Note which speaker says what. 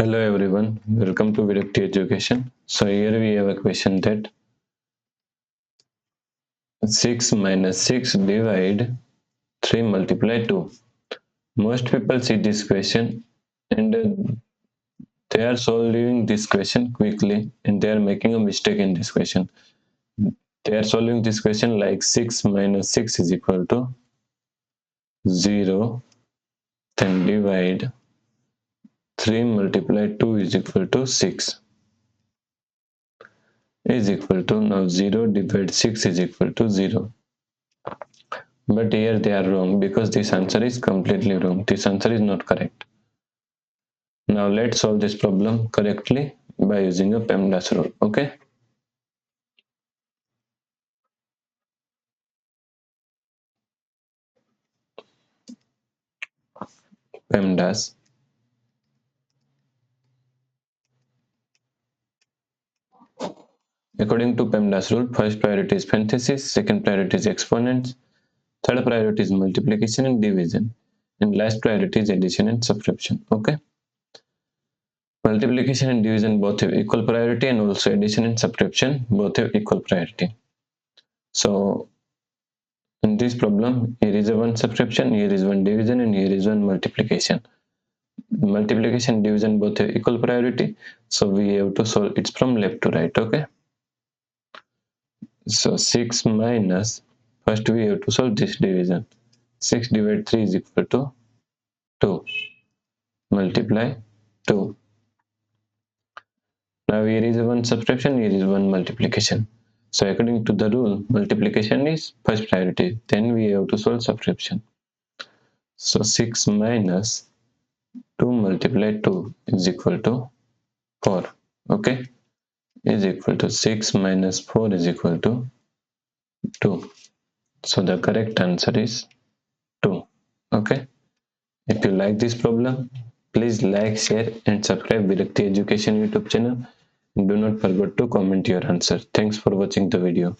Speaker 1: Hello everyone, welcome to Virakti Education. So here we have a question that 6 minus 6 divide 3 multiply 2. Most people see this question and they are solving this question quickly and they are making a mistake in this question. They are solving this question like 6 minus 6 is equal to 0, then divide 3 multiply 2 is equal to 6 is equal to, now 0 divide 6 is equal to 0. But here they are wrong because this answer is completely wrong. This answer is not correct. Now let's solve this problem correctly by using a PEMDAS rule. Okay. PEMDAS. According to PEMDAS rule, first priority is parenthesis, second priority is exponents, third priority is multiplication and division, and last priority is addition and subtraction. Okay. Multiplication and division both have equal priority, and also addition and subtraction both have equal priority. So in this problem, here is a one subtraction, here is one division, and here is one multiplication. Multiplication, division both have equal priority, so we have to solve it from left to right. Okay. So 6 minus, first we have to solve this division. 6 divided 3 is equal to 2. Multiply 2. Now here is one subtraction, here is one multiplication. So according to the rule, multiplication is first priority. Then we have to solve subtraction. So 6 minus 2 multiply 2 is equal to 4. Okay. Is equal to 6 minus 4 is equal to 2. So the correct answer is 2. Okay. If you like this problem, please like, share and subscribe Virakti Education YouTube channel. And do not forget to comment your answer. Thanks for watching the video.